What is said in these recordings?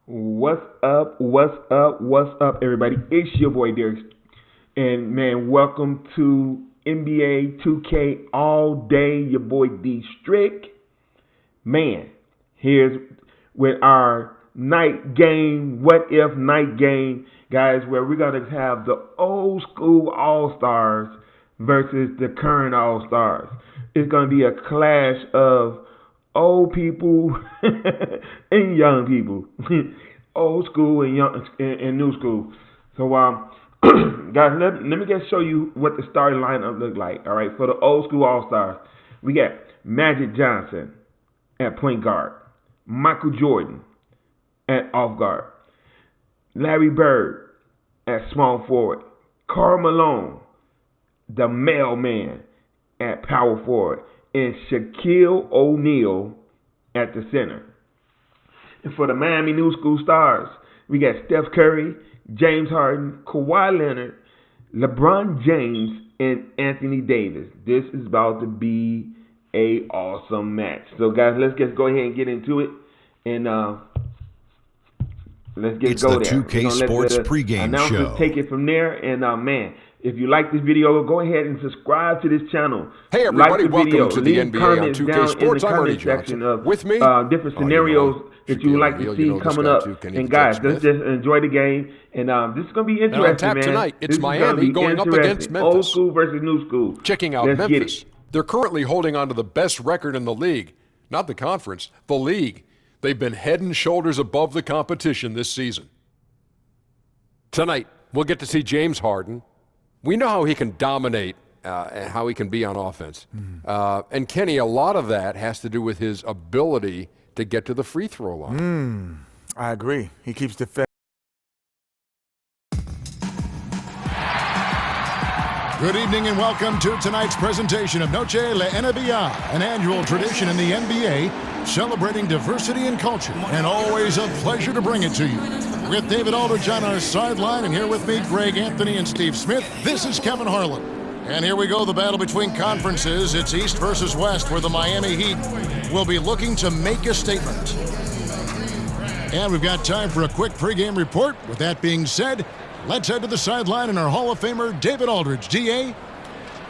What's up? What's up? What's up, everybody? It's your boy Derek, and man, welcome to NBA 2K all day. Your boy D Strick. Man, here's with our night game. What if night game, guys? Where we're gonna have the old school All-Stars versus the current All-Stars. It's gonna be a clash of old people and young people, old school and young and new school. So, guys, let me just show you what the starting lineup look like. All right, for the old school All Stars, we got Magic Johnson at point guard, Michael Jordan at off guard, Larry Bird at small forward, Karl Malone, the mailman, at power forward, and Shaquille O'Neal at the center. And for the Miami New School Stars, we got Steph Curry, James Harden, Kawhi Leonard, LeBron James, and Anthony Davis. This is about to be a awesome match. So, guys, let's just go ahead and get into it. And let's get go there. It's the 2K Sports pregame show. Take it from there. And, man, if you like this video, go ahead and subscribe to this channel. Hey, everybody, like the welcome video. to the Leave NBA on comments 2K down Sports. in the I'm Artie comment section Johnson. of With me, different scenarios that you would like to see coming up. And, guys, let's just enjoy the game. And this is going to be interesting, on tap man. tonight, it's this Miami going up against Memphis. Old school versus new school. Checking out Let's Memphis. They're currently holding on to the best record in the league. Not the conference, the league. They've been head and shoulders above the competition this season. Tonight, we'll get to see James Harden. We know how he can dominate and how he can be on offense. And Kenny, a lot of that has to do with his ability to get to the free throw line. I agree. He keeps defending. Good evening and welcome to tonight's presentation of Noche La NBA, an annual tradition in the NBA celebrating diversity and culture, and always a pleasure to bring it to you. With David Aldridge on our sideline, and here with me, Greg Anthony and Steve Smith, this is Kevin Harlan. And here we go, the battle between conferences. It's East versus West, where the Miami Heat will be looking to make a statement. And we've got time for a quick pregame report. With that being said, let's head to the sideline and our Hall of Famer, David Aldridge. DA?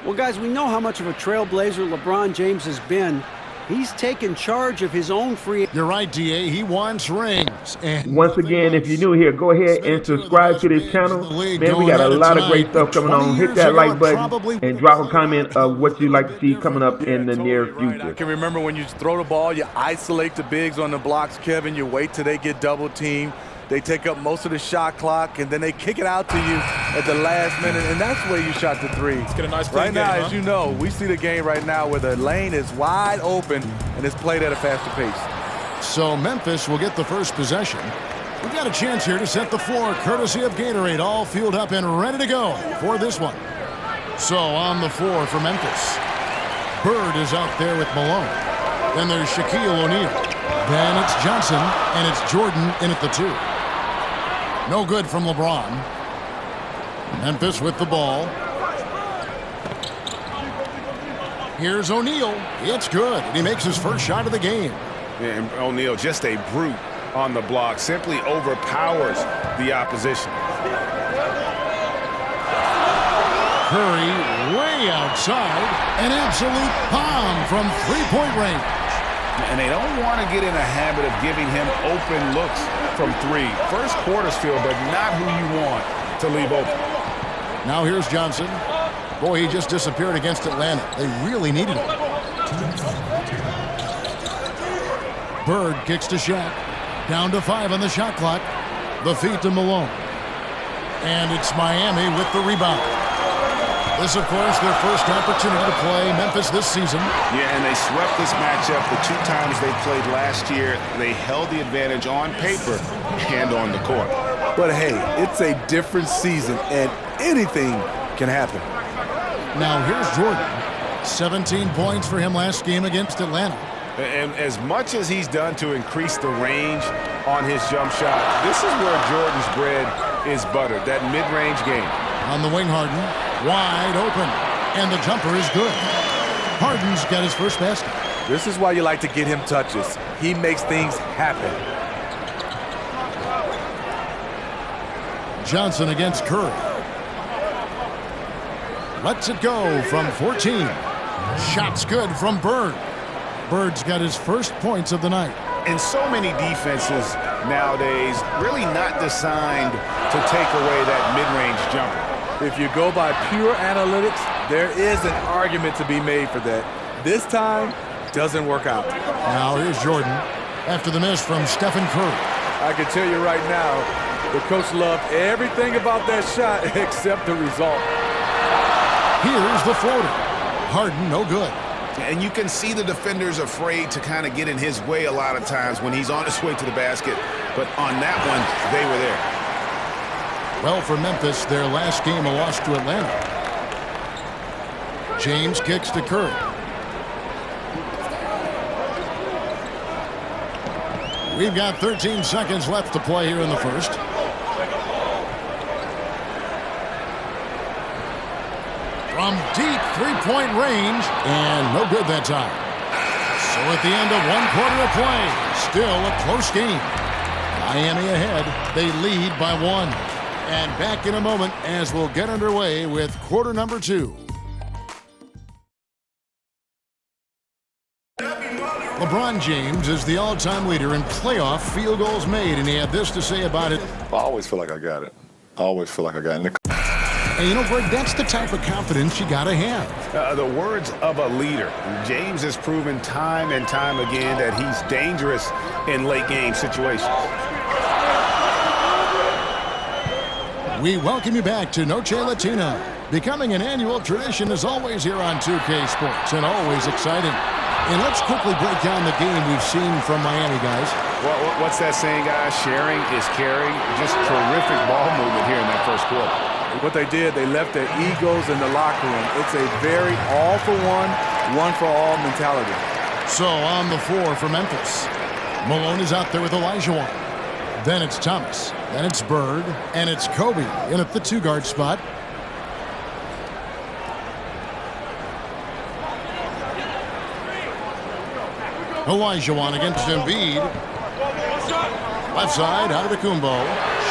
Well, guys, we know how much of a trailblazer LeBron James has been. He's taken charge of his own free. You're right, DA. He wants rings. And once again, if you're new here, go ahead and subscribe to this channel. Man, we got a lot of great stuff coming on. Hit that like button and drop a comment of what you'd like to see coming up in the near future. I can remember when you throw the ball, you isolate the bigs on the blocks, Kevin. You wait till they get double teamed. They take up most of the shot clock, and then they kick it out to you at the last minute, and that's where you shot the three. Let's get a nice right now, game, as you know, we see the game right now where the lane is wide open, and it's played at a faster pace. So Memphis will get the first possession. We've got a chance here to set the floor, courtesy of Gatorade, all fueled up and ready to go for this one. So on the floor for Memphis, Bird is out there with Malone. Then there's Shaquille O'Neal. Then it's Johnson, and it's Jordan in at the 2. No good from LeBron. Memphis with the ball. Here's O'Neal. It's good. And he makes his first shot of the game. Yeah, and O'Neal, just a brute on the block, simply overpowers the opposition. Curry way outside. An absolute bomb from three-point range. And they don't want to get in a habit of giving him open looks from three. First quarter's feel, but not who you want to leave open. Now here's Johnson. Boy, he just disappeared against Atlanta. They really needed him. Bird kicks to Shaq. Down to 5 on the shot clock. The feed to Malone. And it's Miami with the rebound. This, of course, their first opportunity to play Memphis this season. Yeah, and they swept this matchup the 2 times they played last year. They held the advantage on paper and on the court. But, hey, it's a different season, and anything can happen. Now, here's Jordan. 17 points for him last game against Atlanta. And as much as he's done to increase the range on his jump shot, this is where Jordan's bread is buttered, that mid-range game. On the wing, Harden. Wide open, and the jumper is good. Harden's got his first basket. This is why you like to get him touches. He makes things happen. Johnson against Curry. Lets it go from 14. Shot's good from Bird. Bird's got his first points of the night. And so many defenses nowadays really not designed to take away that mid-range jumper. If you go by pure analytics, there is an argument to be made for that. This time, doesn't work out. Now here's Jordan after the miss from Stephen Curry. I can tell you right now, the coach loved everything about that shot except the result. Here's the floater. Harden, no good. And you can see the defenders afraid to kind of get in his way a lot of times when he's on his way to the basket. But on that one, they were there. Well, for Memphis, their last game a loss to Atlanta. James kicks to Curry. We've got 13 seconds left to play here in the first. From deep three-point range, and no good that time. So at the end of 1 quarter of play, still a close game. Miami ahead, they lead by 1. And back in a moment as we'll get underway with quarter number 2. LeBron James is the all-time leader in playoff field goals made, and he had this to say about it. I always feel like I got it. I always feel like I got it. And you know, Greg, that's the type of confidence you gotta have. The words of a leader. James has proven time and time again that he's dangerous in late-game situations. We welcome you back to Noche Latina. Becoming an annual tradition is always here on 2K Sports, and always exciting. And let's quickly break down the game we've seen from Miami, guys. Well, what's that saying, guys? Sharing is caring. Just terrific ball movement here in that first quarter. What they did, they left their egos in the locker room. It's a very all-for-one, one-for-all mentality. So on the floor for Memphis, Malone is out there with Olajuwon. Then it's Thomas. Then it's Bird. And it's Kobe in at the 2-guard spot. Olajuwon against Embiid. Left side, Antetokounmpo.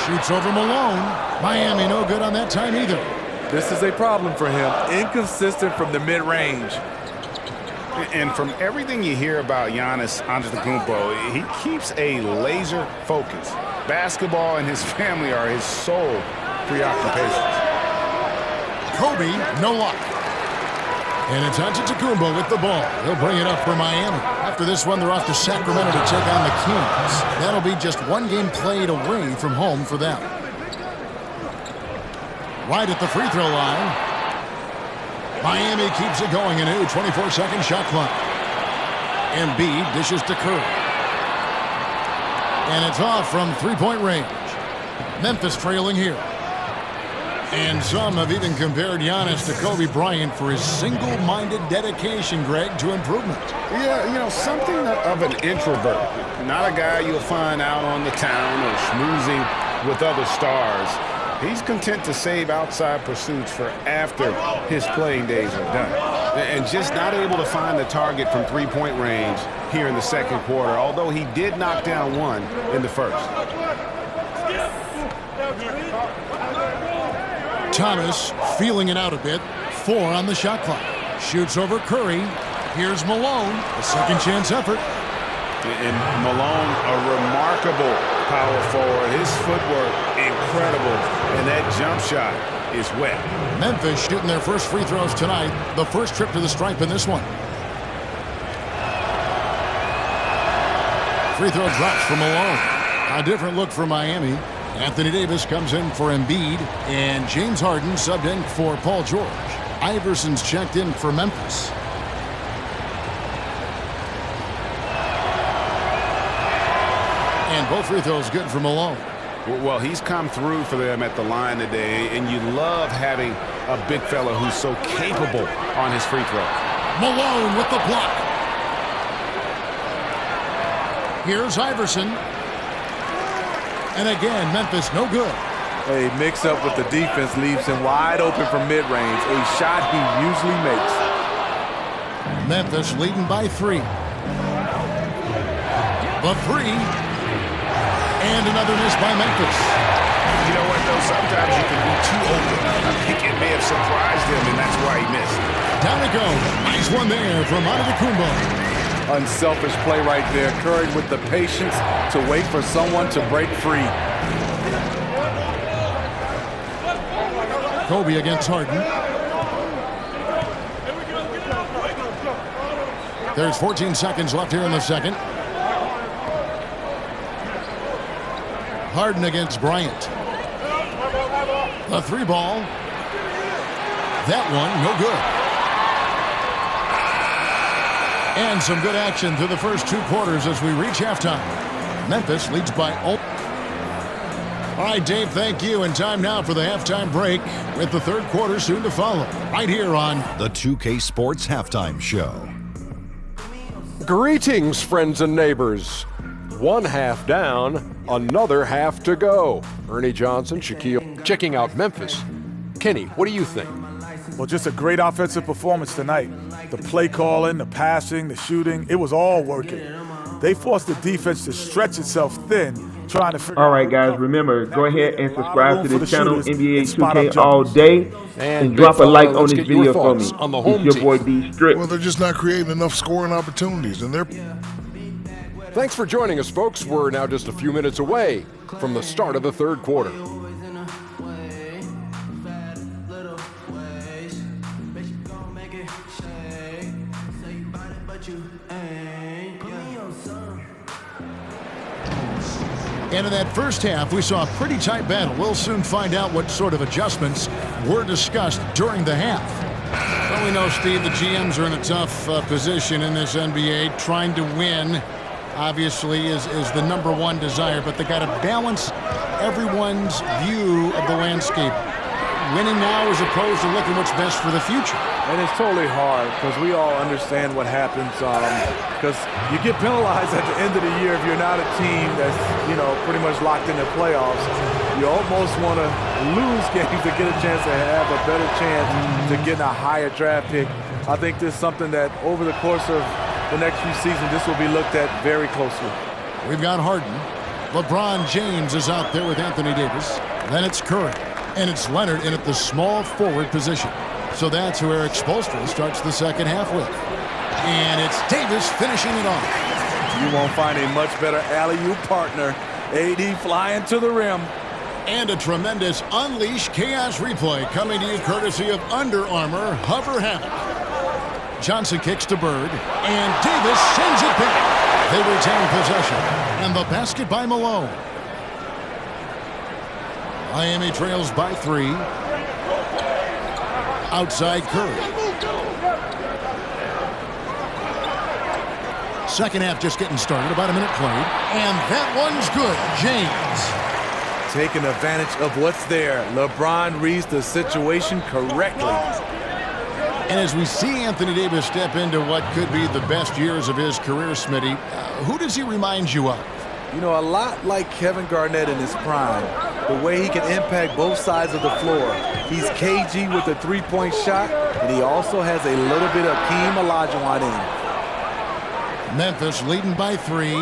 Shoots over Malone. Miami no good on that time either. This is a problem for him. Inconsistent from the mid-range. And from everything you hear about Giannis Antetokounmpo, he keeps a laser focus. Basketball and his family are his sole preoccupations. Kobe, no luck. And it's Antetokounmpo with the ball. He'll bring it up for Miami. After this one, they're off to Sacramento to take on the Kings. That'll be just one game played away from home for them. Right at the free throw line. Miami keeps it going. A new 24-second shot clock. Embiid dishes to Curry. And it's off from three-point range. Memphis trailing here. And some have even compared Giannis to Kobe Bryant for his single-minded dedication, Greg, to improvement. Yeah, you know, something of an introvert. Not a guy you'll find out on the town or schmoozing with other stars. He's content to save outside pursuits for after his playing days are done. And just not able to find the target from three-point range here in the second quarter, although he did knock down one in the first. Thomas feeling it out a bit. 4 on the shot clock. Shoots over Curry. Here's Malone. A second chance effort. And Malone, a remarkable power forward. His footwork, incredible. And that jump shot is wet. Memphis shooting their first free throws tonight. The first trip to the stripe in this one. Free throw drops for Malone. A different look for Miami. Anthony Davis comes in for Embiid, and James Harden subbed in for Paul George. Iverson's checked in for Memphis. And both free throws good for Malone. Well, he's come through for them at the line today, and you love having a big fella who's so capable on his free throw. Malone with the block. Here's Iverson. And again, Memphis no good. A mix-up with the defense leaves him wide open from mid-range, a shot he usually makes. Memphis leading by 3. The 3. And another miss by Memphis. You know what, though? Sometimes you can be too open. I think it may have surprised him, and that's why he missed. Down it goes. Nice one there from Antetokounmpo. Unselfish play right there. Curry with the patience to wait for someone to break free. Kobe against Harden. There's 14 seconds left here in the second. Harden against Bryant. The three ball. That one, no good. And some good action through the first 2 quarters as we reach halftime. Memphis leads by 0. All right, Dave, thank you. And time now for the halftime break with the third quarter soon to follow. Right here on the 2K Sports Halftime Show. Greetings, friends and neighbors. One half down, another half to go. Ernie Johnson, Shaquille, checking out Memphis. Kenny, what do you think? Well, just a great offensive performance tonight. The play calling, the passing, the shooting, it was all working. They forced the defense to stretch itself thin, trying to figure out. All right, guys, remember, go ahead and subscribe to this channel, NBA 2K all day, and drop a like on this video for me. On the home it's your boy D Strick. Well, they're just not creating enough scoring opportunities, and they're... Thanks for joining us, folks. We're now just a few minutes away from the start of the third quarter. And in that first half, we saw a pretty tight battle. We'll soon find out what sort of adjustments were discussed during the half. Well, we know, Steve, the GMs are in a tough position in this NBA. Trying to win, obviously, is the #1 desire, but they got to balance everyone's view of the landscape. Winning now as opposed to looking what's best for the future. And it's totally hard because we all understand what happens because you get penalized at the end of the year if you're not a team that's, pretty much locked in the playoffs. You almost want to lose games to get a chance to have a better chance to get a higher draft pick. I think this is something that over the course of the next few seasons, this will be looked at very closely. We've got Harden. LeBron James is out there with Anthony Davis. Then it's Curry. And it's Leonard in at the small forward position. So that's who Eric Spoelstra starts the second half with. And it's Davis finishing it off. You won't find a much better alley-oop partner. AD flying to the rim. And a tremendous Unleash Chaos replay coming to you courtesy of Under Armour Hover Havoc. Johnson kicks to Bird. And Davis sends it back. They retain possession. And the basket by Malone. Miami trails by 3. Outside Curry. Second half just getting started, about a minute played. And that one's good. James. Taking advantage of what's there. LeBron reads the situation correctly. And as we see Anthony Davis step into what could be the best years of his career, Smitty, who does he remind you of? A lot like Kevin Garnett in his prime. The way he can impact both sides of the floor. He's cagey with the three-point shot, and he also has a little bit of Hakeem Olajuwon in him. Memphis leading by 3.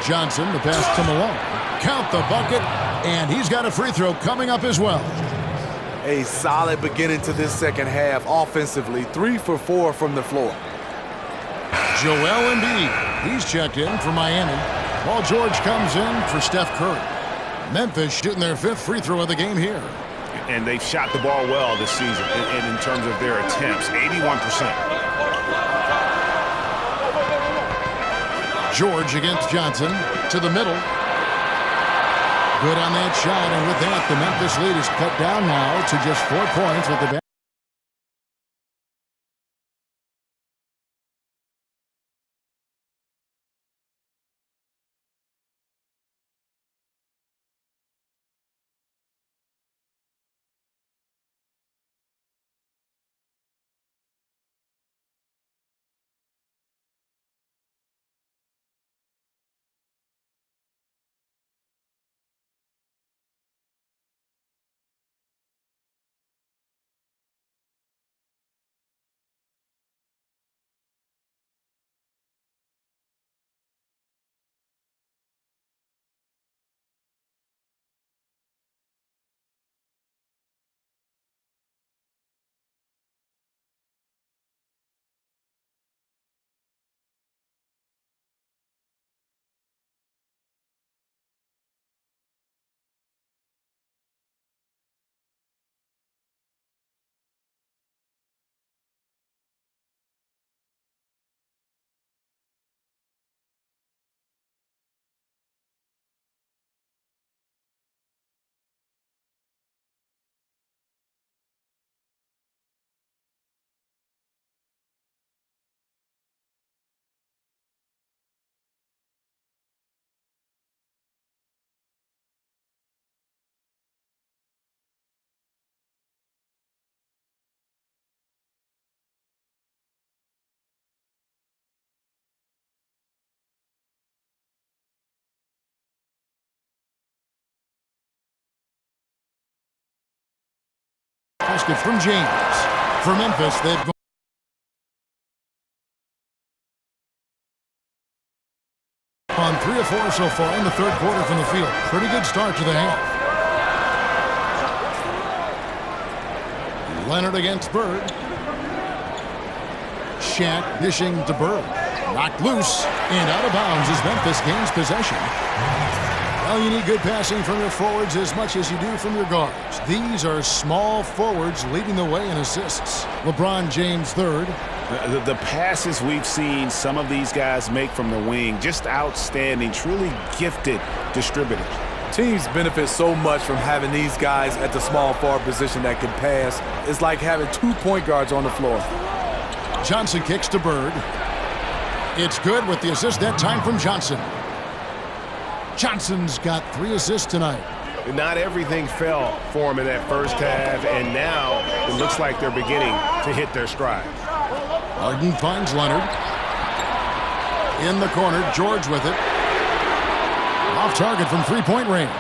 Johnson, the pass to Malone. Count the bucket, and he's got a free throw coming up as well. A solid beginning to this second half offensively. 3 for 4 from the floor. Joel Embiid, he's checked in for Miami. Paul George comes in for Steph Curry. Memphis shooting their 5th free throw of the game here. And they've shot the ball well this season in terms of their attempts, 81%. George against Johnson to the middle. Good on that shot, and with that, the Memphis lead is cut down now to just 4 points with the basket from James. For Memphis, they've gone on 3 of 4 so far in the third quarter from the field. Pretty good start to the half. Leonard against Bird. Shaq dishing to Bird. Knocked loose and out of bounds as Memphis gains possession. Well, you need good passing from your forwards as much as you do from your guards. These are small forwards leading the way in assists. LeBron James third. The passes we've seen some of these guys make from the wing, just outstanding, truly gifted distributors. Teams benefit so much from having these guys at the small forward position that can pass. It's like having 2 point guards on the floor. Johnson kicks to Bird. It's good with the assist that time from Johnson. Johnson's got 3 assists tonight. Not everything fell for him in that first half, and now it looks like they're beginning to hit their stride. Harden finds Leonard. In the corner, George with it. Off target from three-point range.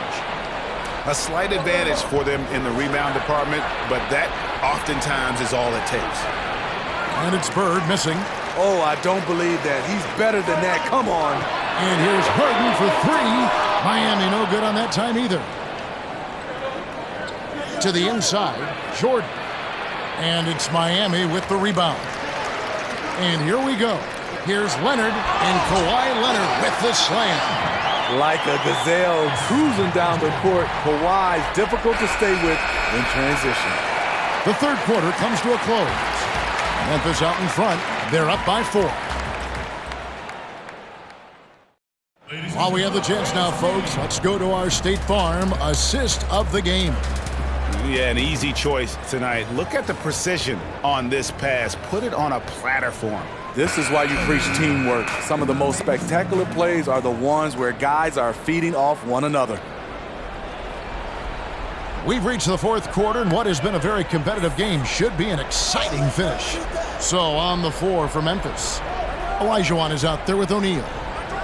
A slight advantage for them in the rebound department, but that oftentimes is all it takes. And it's Bird missing. Oh, I don't believe that. He's better than that. Come on. And here's Harden for 3. Miami no good on that time either. To the inside, Jordan. And it's Miami with the rebound. And here we go. Here's Leonard, and Kawhi Leonard with the slam. Like a gazelle cruising down the court, Kawhi's difficult to stay with in transition. The third quarter comes to a close. Memphis out in front. They're up by 4. While we have the chance now, folks, let's go to our State Farm assist of the game. Yeah, an easy choice tonight. Look at the precision on this pass. Put it on a platter for him. This is why you preach teamwork. Some of the most spectacular plays are the ones where guys are feeding off one another. We've reached the fourth quarter, and what has been a very competitive game should be an exciting finish. So on the floor for Memphis, Olajuwon is out there with O'Neal.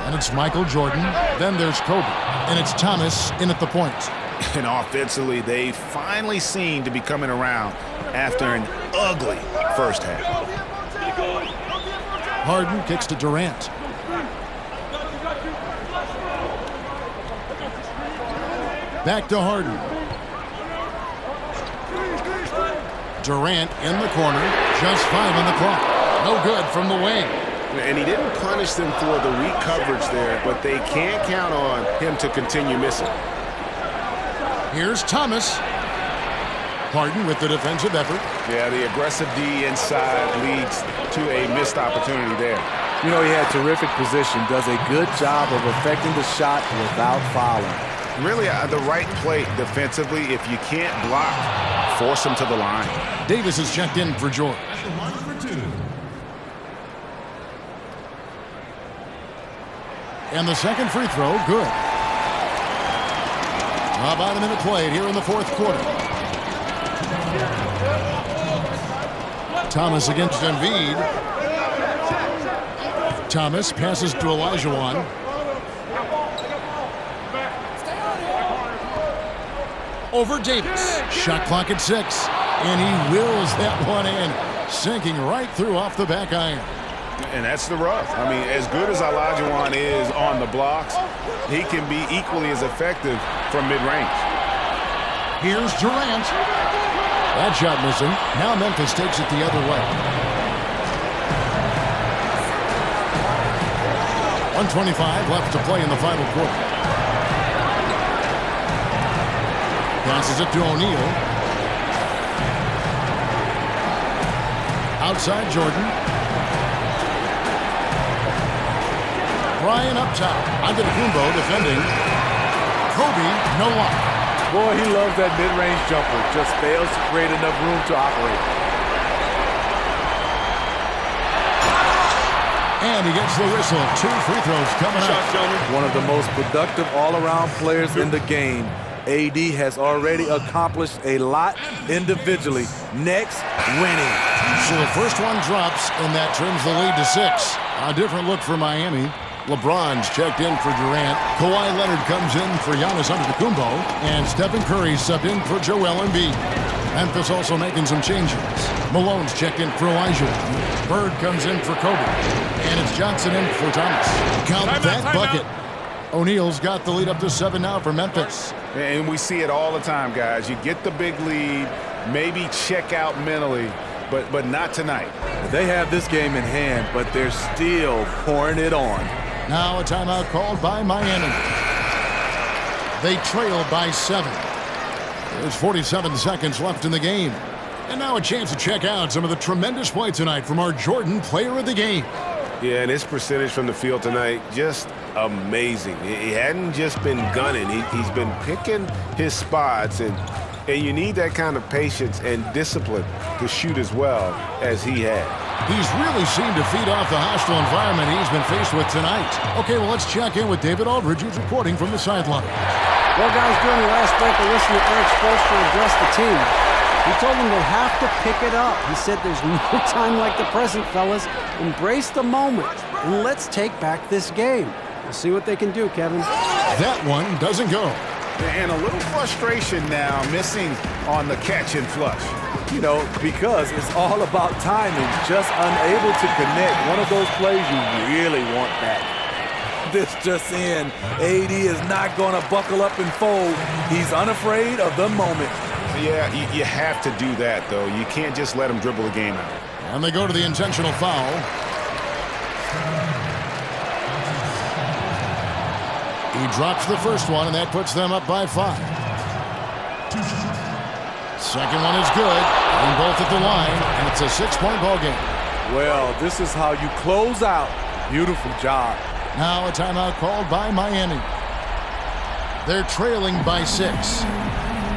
And it's Michael Jordan. Then there's Kobe. And it's Thomas in at the point. And offensively, they finally seem to be coming around after an ugly first half. Harden kicks to Durant. Back to Harden. Durant in the corner. Just 5 on the clock. No good from the wing. And he didn't punish them for the weak coverage there, but they can't count on him to continue missing. Here's Thomas. Harden with the defensive effort. Yeah, the aggressive D inside leads to a missed opportunity there. You know, he had terrific position, does a good job of affecting the shot without fouling. Really, the right play defensively. If you can't block, force him to the line. Davis is checked in for George. And the second free throw, good. About a minute played here in the fourth quarter. Thomas against Embiid. Thomas passes to Olajuwon. Over Davis. Shot clock at 6. And he wills that one in. Sinking right through off the back iron. And that's the rub. I mean, as good as Olajuwon is on the blocks, he can be equally as effective from mid-range. Here's Durant. That shot missing. Now Memphis takes it the other way. 1:25 left to play in the final quarter. Passes it to O'Neal. Outside Jordan. Bryant up top. Antetokounmpo defending. Kobe, no luck. Boy, he loves that mid-range jumper. Just fails to create enough room to operate. And he gets the whistle. 2 free throws coming up. One of the most productive all-around players in the game. AD has already accomplished a lot individually. Next, winning. So the first one drops, and that trims the lead to 6. A different look for Miami. LeBron's checked in for Durant. Kawhi Leonard comes in for Giannis Antetokounmpo. And Stephen Curry subbed in for Joel Embiid. Memphis also making some changes. Malone's checked in for Elijah. Bird comes in for Kobe. And it's Johnson in for Thomas. Count that bucket. O'Neal's got the lead up to 7 now for Memphis. And we see it all the time, guys. You get the big lead, maybe check out mentally, but not tonight. They have this game in hand, but they're still pouring it on. Now a timeout called by Miami. They trail by 7. There's 47 seconds left in the game. And now a chance to check out some of the tremendous play tonight from our Jordan Player of the Game. Yeah, and his percentage from the field tonight, just amazing. He hadn't just been gunning. He's been picking his spots, and you need that kind of patience and discipline to shoot as well as he had. He's really seemed to feed off the hostile environment he's been faced with tonight. Okay, well, let's check in with David Aldridge, who's reporting from the sideline. Well, guys, during the last break, I listened to Eric Spoelstra address the team. He told them they have to pick it up. He said there's no time like the present, fellas. Embrace the moment, and let's take back this game. We'll see what they can do, Kevin. That one doesn't go. And a little frustration now, missing on the catch and flush. You know, because it's all about timing, just unable to connect. One of those plays you really want back. This just in, AD is not going to buckle up and fold. He's unafraid of the moment. Yeah, you have to do that, though. You can't just let him dribble the game out. And they go to the intentional foul. He drops the first one, and that puts them up by 5. Second one is good, and both at the line, and it's a 6-point ball game. Well, this is how you close out. Beautiful job. Now a timeout called by Miami. They're trailing by 6.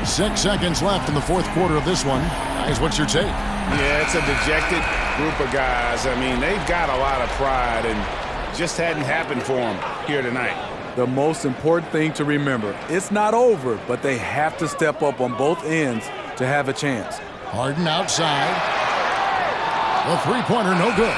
6 seconds left in the fourth quarter of this one. Guys, what's your take? Yeah, it's a dejected group of guys. I mean, they've got a lot of pride, and just hadn't happened for them here tonight. The most important thing to remember, it's not over, but they have to step up on both ends to have a chance. Harden outside. The three-pointer, no good.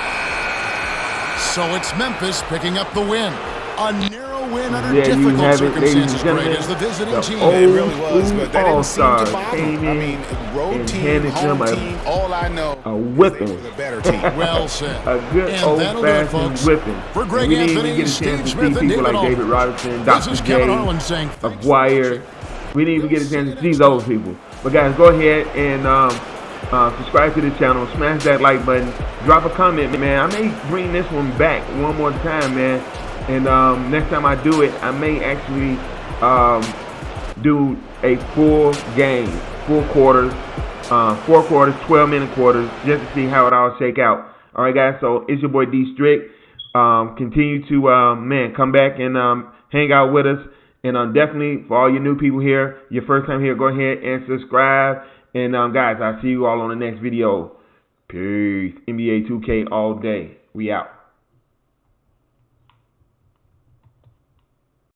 So it's Memphis picking up the win. A narrow win under difficult circumstances, Greg, as the visiting team. It really was, but that didn't seem to Allstars bother them. came in I mean, road and team, handed home them team, all I know a whipping. is they were the better team. Well said. A good And that'll do it, old-fashioned folks. whipping. For Greg We didn't even Anthony, get a Steve chance to Smith, see and people David like David Aldridge. Robinson, This Dr. is J, Kevin Harlan saying Aguirre. We didn't even get a chance to see those people. But guys, go ahead and subscribe to the channel, smash that like button, drop a comment, man. I may bring this one back one more time, man. And next time I do it, I may actually do a full game, full quarters, 4 quarters, 12-minute quarters, just to see how it all shake out. All right, guys. So it's your boy D Strick. Continue to come back and hang out with us. And definitely for all your new people here, your first time here, go ahead and subscribe. And guys, I'll see you all on the next video. Peace. NBA 2K all day. We out.